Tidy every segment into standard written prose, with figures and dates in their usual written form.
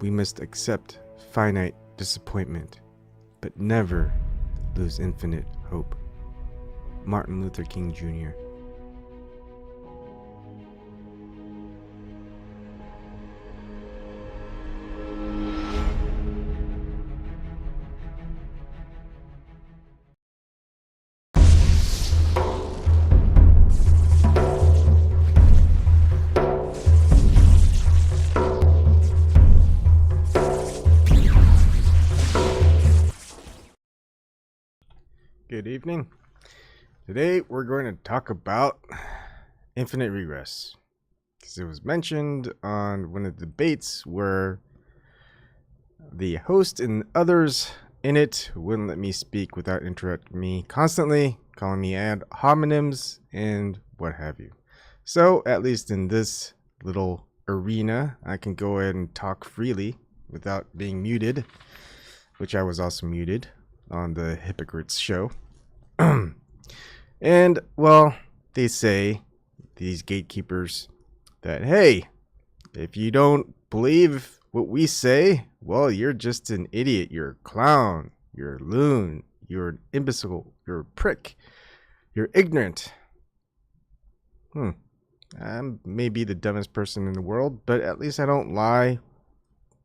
we must accept finite disappointment, but never lose infinite hope. Martin Luther King Jr. Good evening. Today we're going to talk about infinite regress, because it was mentioned on one of the debates where the host and others in it wouldn't let me speak without interrupting me constantly, calling me ad hominems and what have you. So at least in this little arena, I can go ahead and talk freely without being muted, which I was also muted on the Hypocrites show. And, well, they say, these gatekeepers, that, hey, if you don't believe what we say, well, you're just an idiot, you're a clown, you're a loon, you're an imbecile, you're a prick, you're ignorant. I may be the dumbest person in the world, but at least I don't lie,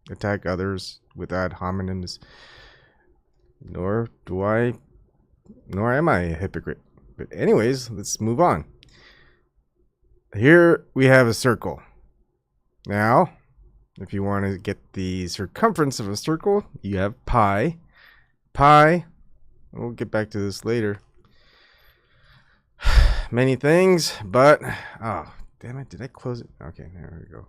attack others with ad hominems, nor am I a hypocrite. But anyways, let's move on. Here we have a circle. Now, if you want to get the circumference of a circle, you have pi. Pi, we'll get back to this later. Many things, but, oh, damn it, did I close it? Okay, there we go.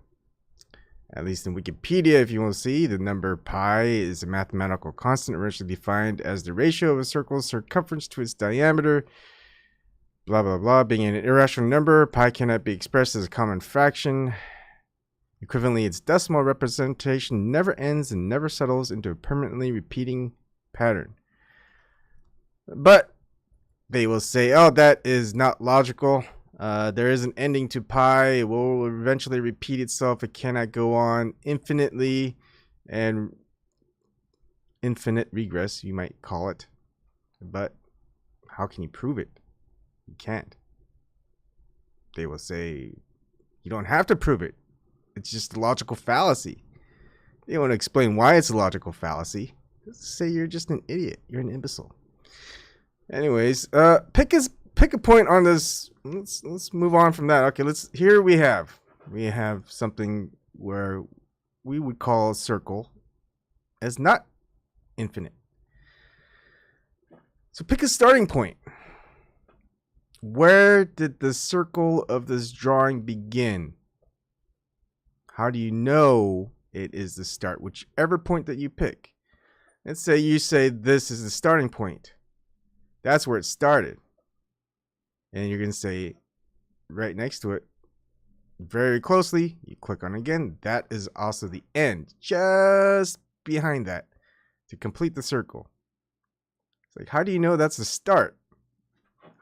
At least in Wikipedia, if you want to see, the number pi is a mathematical constant originally defined as the ratio of a circle's circumference to its diameter. Blah, blah, blah. Being an irrational number, pi cannot be expressed as a common fraction. Equivalently, its decimal representation never ends and never settles into a permanently repeating pattern. But they will say, oh, that is not logical. There is an ending to pi. It will eventually repeat itself. It cannot go on infinitely, and infinite regress, you might call it. But how can you prove it? You can't. They will say, you don't have to prove it. It's just a logical fallacy. They want to explain why it's a logical fallacy. Just say you're just an idiot. You're an imbecile. Anyways, pick a point on this. Let's move on from that. Okay, here we have something where we would call a circle as not infinite. So pick a starting point. Where did the circle of this drawing begin? How do you know it is the start? Whichever point that you pick. Let's say you say this is the starting point. That's where it started. And you're going to say right next to it, very closely, you click on it again. That is also the end, just behind that, to complete the circle. It's like, how do you know that's the start?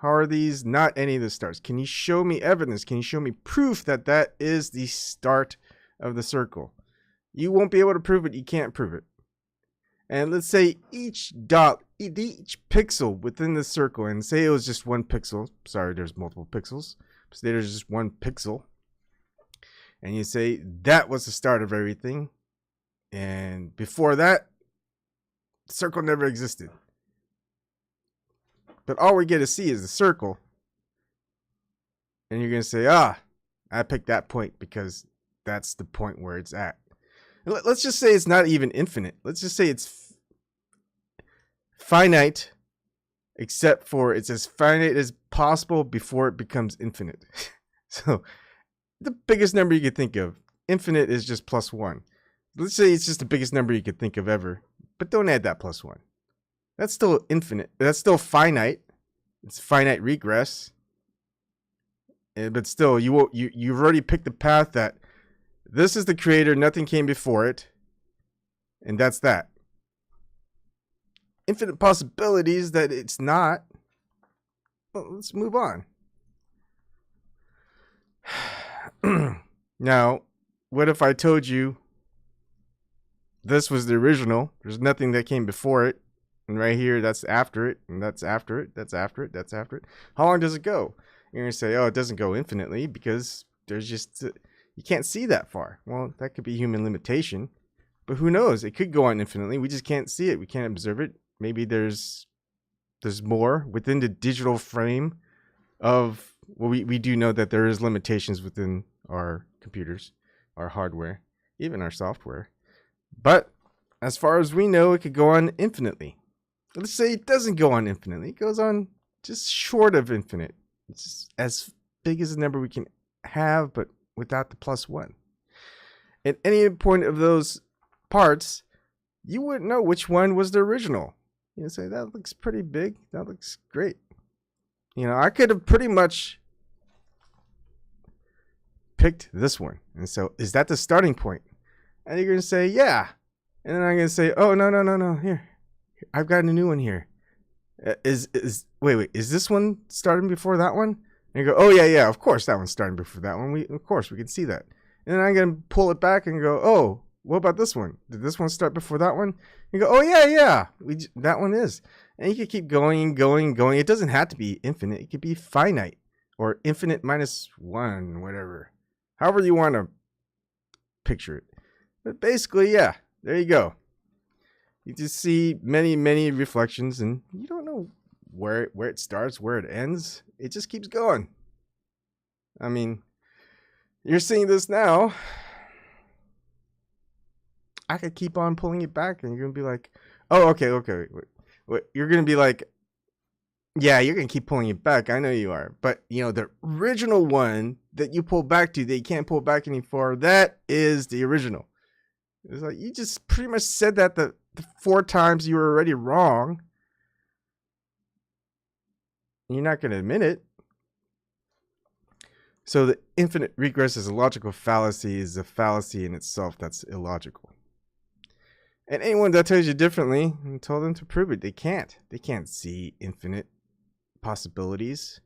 How are these not any of the starts? Can you show me evidence? Can you show me proof that that is the start of the circle? You won't be able to prove it. You can't prove it. And let's say each dot, each pixel within the circle, and say it was just one pixel. Sorry, there's multiple pixels. Say there's just one pixel. And you say that was the start of everything. And before that, the circle never existed. But all we get to see is the circle. And you're going to say, I picked that point because that's the point where it's at. Let's just say it's not even infinite. Let's just say it's finite, except for it's as finite as possible before it becomes infinite. So the biggest number you could think of, infinite, is just +1. Let's say it's just the biggest number you could think of ever, but don't add that +1. That's still infinite. That's still finite. It's finite regress. But still, you've already picked the path that this is the creator, nothing came before it, and that's that. Infinite possibilities that it's not. Well, let's move on. Now, what if I told you this was the original. There's nothing that came before it. And right here, that's after it. And that's after it. That's after it. That's after it. How long does it go? You're going to say, oh, it doesn't go infinitely because there's just, you can't see that far. Well, that could be human limitation. But who knows? It could go on infinitely. We just can't see it. We can't observe it. Maybe there's more within the digital frame of, well, we do know that there is limitations within our computers, our hardware, even our software. But as far as we know, it could go on infinitely. Let's say it doesn't go on infinitely. It goes on just short of infinite. It's just as big as the number we can have, but without the +1. At any point of those parts, you wouldn't know which one was the original. You say, that looks pretty big. That looks great. You know, I could have pretty much picked this one. And so, is that the starting point? And you're going to say, yeah. And then I'm going to say, oh, no. Here. I've got a new one here. Wait, is this one starting before that one? And you go, oh, yeah, of course that one's starting before that one. Of course, we can see that. And then I'm going to pull it back and go, oh, what about this one? Did this one start before that one? You go, oh, yeah, that one is. And you can keep going. It doesn't have to be infinite. It could be finite or infinite -1, whatever. However you want to picture it. But basically, yeah, there you go. You just see many reflections, and you don't know where it starts, where it ends. It just keeps going. I mean, you're seeing this now. I could keep on pulling it back, and you're going to be like, oh, okay. Wait. You're going to be like, yeah, you're going to keep pulling it back. I know you are. But, you know, the original one that you pull back to, that you can't pull back anymore, that is the original. It's like, you just pretty much said that the 4 times you were already wrong. You're not going to admit it. So the infinite regress is a logical fallacy, is a fallacy in itself that's illogical. And anyone that tells you differently, tell them to prove it. They can't. They can't see infinite possibilities.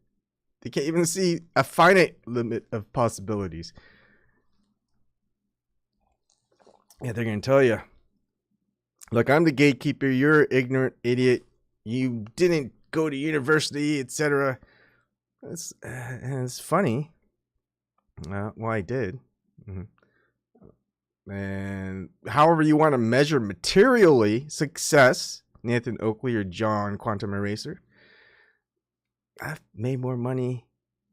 They can't even see a finite limit of possibilities. Yeah, they're going to tell you, look, I'm the gatekeeper. You're an ignorant idiot. You didn't go to university, etc. It's funny. Well, I did. And however you want to measure materially success, Nathan Oakley or John Quantum Eraser, I've made more money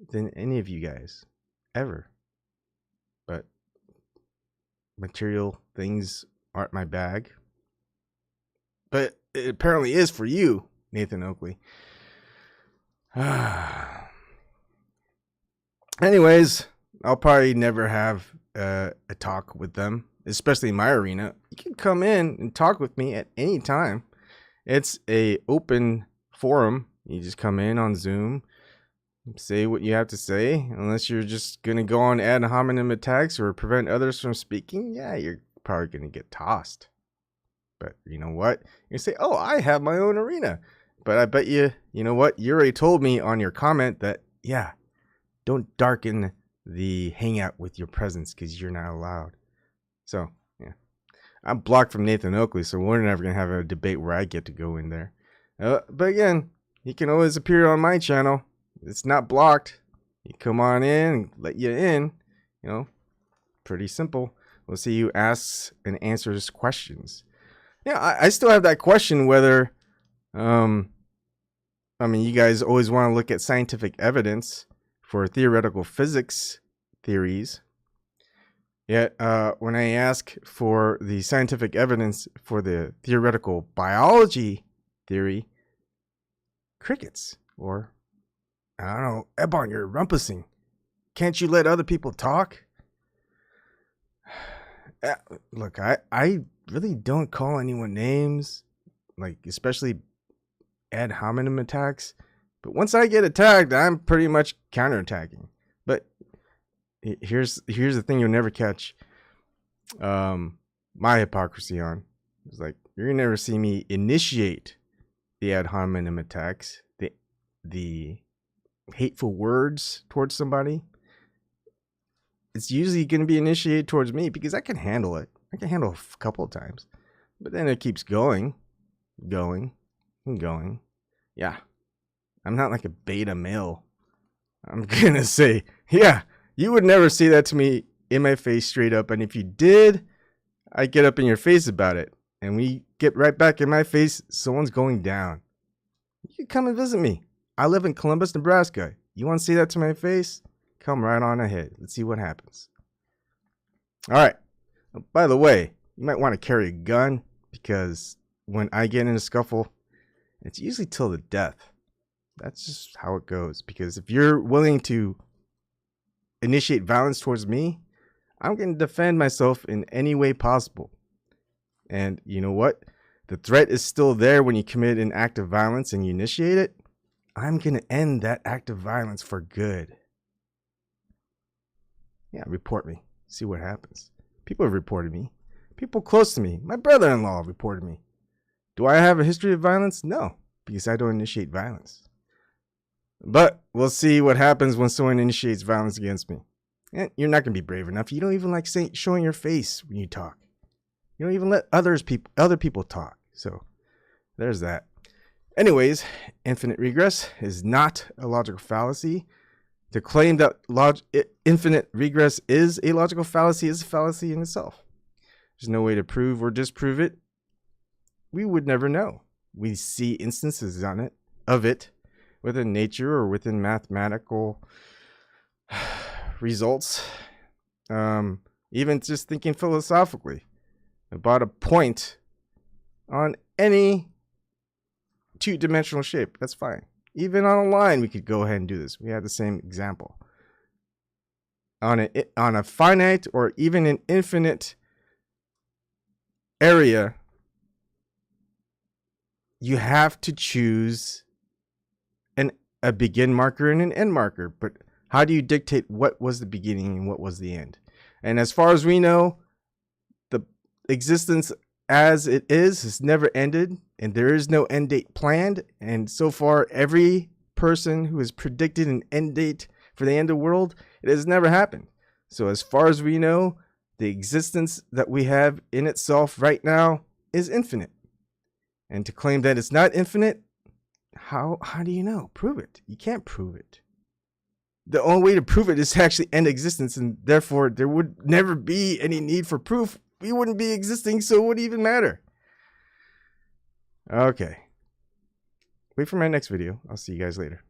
than any of you guys ever. But material things aren't my bag. But it apparently is for you, Nathan Oakley. Anyways, I'll probably never have a talk with them, especially in my arena. You can come in and talk with me at any time. It's a open forum. You just come in on Zoom, say what you have to say, unless you're just going to go on ad hominem attacks or prevent others from speaking. Yeah, you're probably going to get tossed. But you know what? You say, oh, I have my own arena. But I bet you know what? You already told me on your comment that, yeah, don't darken the hangout with your presence because you're not allowed. So, yeah. I'm blocked from Nathan Oakley, so we're never going to have a debate where I get to go in there. But again, he can always appear on my channel. It's not blocked. You come on in and let you in. You know, pretty simple. We'll see who asks and answers questions. Yeah, I still have that question whether, I mean, you guys always want to look at scientific evidence for theoretical physics theories. Yet, when I ask for the scientific evidence for the theoretical biology theory, crickets. Or, I don't know, Ebon, you're rumpusing. Can't you let other people talk? Look, I really don't call anyone names, like especially ad hominem attacks. But once I get attacked, I'm pretty much counterattacking. But here's the thing you'll never catch my hypocrisy on. It's like, you're gonna never see me initiate the ad hominem attacks, the hateful words towards somebody. It's usually going to be initiated towards me because I can handle it. I can handle a couple of times. But then it keeps going, going, and going. Yeah, I'm not like a beta male. I'm gonna say, yeah, you would never say that to me in my face straight up. And if you did, I get up in your face about it. And we get right back in my face, someone's going down. You can come and visit me. I live in Columbus, Nebraska. You want to say that to my face? Come right on ahead. Let's see what happens. All right. By the way, you might want to carry a gun because when I get in a scuffle, it's usually till the death. That's just how it goes. Because if you're willing to initiate violence towards me, I'm going to defend myself in any way possible. And you know what? The threat is still there when you commit an act of violence and you initiate it. I'm going to end that act of violence for good. Yeah, report me. See what happens. People have reported me. People close to me. My brother-in-law reported me. Do I have a history of violence? No, because I don't initiate violence. But we'll see what happens when someone initiates violence against me. And you're not going to be brave enough. You don't even like showing your face when you talk. You don't even let other people talk. So there's that. Anyways, infinite regress is not a logical fallacy. To claim that infinite regress is a logical fallacy is a fallacy in itself. There's no way to prove or disprove it. We would never know. We see instances of it within nature or within mathematical results. Even just thinking philosophically about a point on any two-dimensional shape. That's fine. Even on a line, we could go ahead and do this. We have the same example. On a finite or even an infinite area, you have to choose a begin marker and an end marker. But how do you dictate what was the beginning and what was the end? And as far as we know, the existence as it is never ended, and there is no end date planned. And so far, every person who has predicted an end date for the end of the world, it has never happened. So as far as we know, the existence that we have in itself right now is infinite. And to claim that it's not infinite, how do you know? Prove it. You can't prove it. The only way to prove it is to actually end existence, and therefore there would never be any need for proof. We wouldn't be existing, so it wouldn't even matter. Okay. Wait for my next video. I'll see you guys later.